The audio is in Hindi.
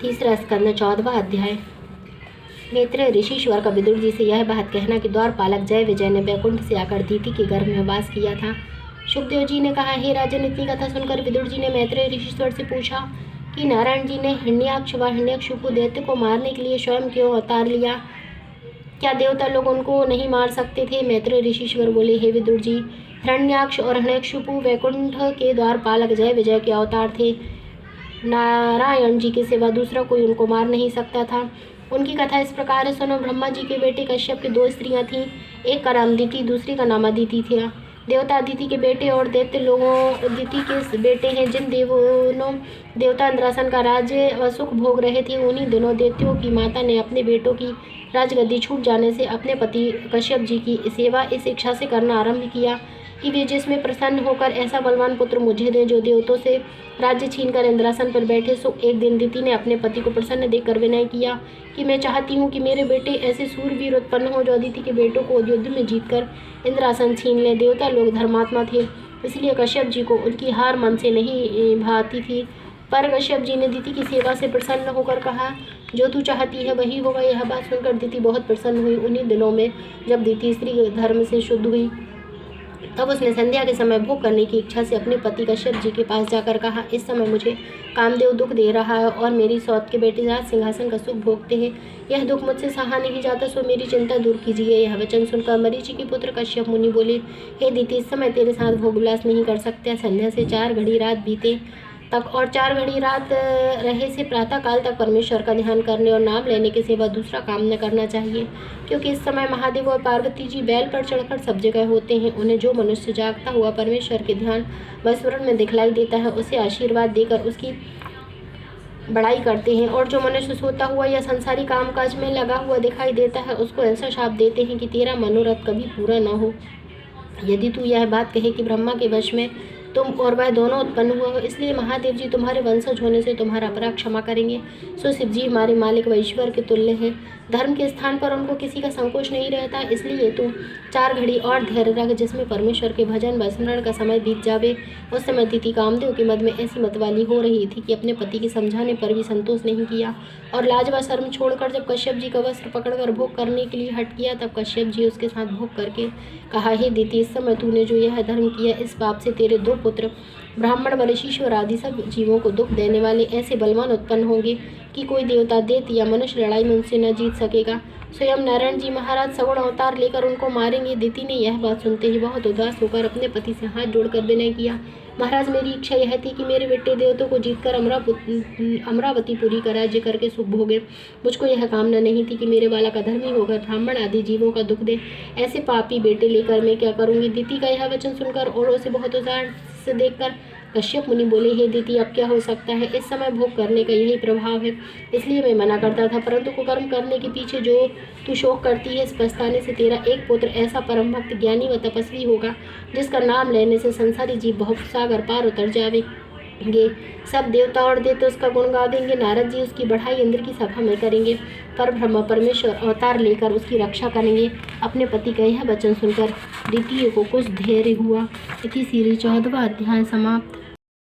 तीसरा स्कंद 14वां अध्याय। मैत्रेय ऋषीश्वर का विदुर जी से यह बात कहना कि द्वारपालक जय विजय ने वैकुंठ से आकर दीति के गर्भ में वास किया था। शुकदेव जी ने कहा, हे राजन, इतनी कथा सुनकर विदुर जी ने मैत्रेय ऋषीश्वर से पूछा कि नारायण जी ने हिरण्याक्ष व हिरण्यकशिपु दैत्य को मारने के लिए स्वयं क्यों अवतार लिया? क्या देवता लोग उनको नहीं मार सकते थे? मैत्रेय ऋषीश्वर बोले, हे विदुर जी, हिरण्याक्ष और हिरण्यकशिपु वैकुंठ के द्वारपालक जय विजय के अवतार थे। नारायण जी के सिवा दूसरा कोई उनको मार नहीं सकता था। उनकी कथा इस प्रकार है, सुनो। ब्रह्मा जी के बेटे कश्यप की 2 स्त्रियां थीं। एक का नाम दिति, दूसरी का नाम अदिति था। देवता अदिति के बेटे और दैत्य लोगों अदिति के बेटे हैं। जिन दोनों देवता इंद्रासन का राज्य व सुख भोग रहे थे, उन्हीं दिनों दैत्यों की माता ने अपने बेटों की राजगद्दी छूट जाने से अपने पति कश्यप जी की सेवा इस इच्छा से करना आरंभ किया कि वे जिसमें प्रसन्न होकर ऐसा बलवान पुत्र मुझे दें जो देवतों से राज्य छीनकर इंद्रासन पर बैठे। सो एक दिन दिति ने अपने पति को प्रसन्न देखकर विनय किया कि मैं चाहती हूँ कि मेरे बेटे ऐसे सूरवीर उत्पन्न हो जो अदिति के बेटों को युद्ध में जीतकर इंद्रासन छीन ले। देवता लोग धर्मात्मा थे, इसलिए कश्यप जी को उनकी हार मन से नहीं भाती थी। पर कश्यप जी ने दिति की सेवा से प्रसन्न होकर कहा, जो तू चाहती है वही होगा। यह बात सुनकर दिति बहुत प्रसन्न हुई। उन्हीं दिनों में जब दिति स्त्री धर्म से शुद्ध हुई, तब उसने संध्या के समय भोग करने की इच्छा से अपने पति कश्यप जी के पास जाकर कहा, इस समय मुझे कामदेव दुख दे रहा है और मेरी सौत के बेटे राज सिंहासन का सुख भोगते हैं। यह दुख मुझसे सहा नहीं जाता, सो मेरी चिंता दूर कीजिए। यह वचन सुनकर मरीचि के पुत्र कश्यप मुनि बोले, हे दिति, इस समय तेरे साथ भोग विलास नहीं कर सकते। संध्या से 4 घड़ी रात बीते तक और 4 घड़ी रात रहे से प्रातः काल तक परमेश्वर का ध्यान करने और नाम लेने के सिवा दूसरा काम न करना चाहिए, क्योंकि इस समय महादेव और पार्वती जी बैल पर चढ़कर सब जगह होते हैं। उन्हें जो मनुष्य जागता हुआ परमेश्वर के ध्यान व स्मरण में दिखलाई देता है, उसे आशीर्वाद देकर उसकी बड़ाई करते हैं, और जो मनुष्य सोता हुआ या संसारी कामकाज में लगा हुआ दिखाई देता है, उसको ऐसा शाप देते हैं कि तेरा मनोरथ कभी पूरा न हो। यदि तू यह बात कहे कि ब्रह्मा के वश में तुम और वह दोनों उत्पन्न हुए हो, इसलिए महादेव जी तुम्हारे वंशज होने से तुम्हारा अपराध क्षमा करेंगे। सो शिव जी हमारे मालिक व ईश्वर के तुल्य हैं। धर्म के स्थान पर उनको किसी का संकोच नहीं रहता, इसलिए तुम 4 घड़ी और धैर्य रख, जिसमें परमेश्वर के भजन व स्मरण का समय बीत जावे। उस समय दिति कामदेव के मद में ऐसी मतवाली हो रही थी कि अपने पति के समझाने पर भी संतोष नहीं किया, और लाज व शर्म छोड़कर जब कश्यप जी का वस्त्र पकड़कर भोग करने के लिए हट किया, तब कश्यप जी उसके साथ भोग करके कहा, हे दिति, इस समय तूने जो यह धर्म किया, इस पाप से तेरे 2 पुत्र ब्राह्मण व ऋषीश्वर आदि सब जीवों को दुख देने वाले ऐसे बलवान उत्पन्न होंगे कि कोई देवता दैत्य या मनुष्य लड़ाई में उनसे न जीत सकेगा। स्वयं नारायण जी महाराज सगुण अवतार लेकर उनको मारेंगे। दिति ने यह बात सुनते ही बहुत उदास होकर अपने पति से हाथ जोड़कर विनय किया, महाराज, मेरी इच्छा यह थी कि मेरे बेटे देवतों को जीतकर अमरावतीपुरी का राज्य करके सुख भोगे। मुझको यह कामना नहीं थी कि मेरे बालक अधर्मी होकर ब्राह्मण आदि जीवों का दुख दे। ऐसे पापी बेटे लेकर मैं क्या करूँगी? दिति का यह वचन सुनकर और उसे बहुत उदास से देखकर कश्यप मुनि बोले, हे दिति, अब क्या हो सकता है? इस समय भोग करने का यही प्रभाव है, इसलिए मैं मना करता था। परंतु कुकर्म करने के पीछे जो तू शोक करती है, इस पछताने से तेरा एक पुत्र ऐसा परम भक्त ज्ञानी व तपस्वी होगा, जिसका नाम लेने से संसारी जीव बहुत सागर पार उतर जाएंगे। सब देवता और दैत्य उसका गुण गा देंगे। नारद जी उसकी बढ़ाई इंद्र की सभा में करेंगे। पर ब्रह्मा परमेश्वर अवतार लेकर उसकी रक्षा करेंगे। अपने पति का यह वचन सुनकर दिति को कुछ धैर्य हुआ। इति श्री 14वां अध्याय समाप्त।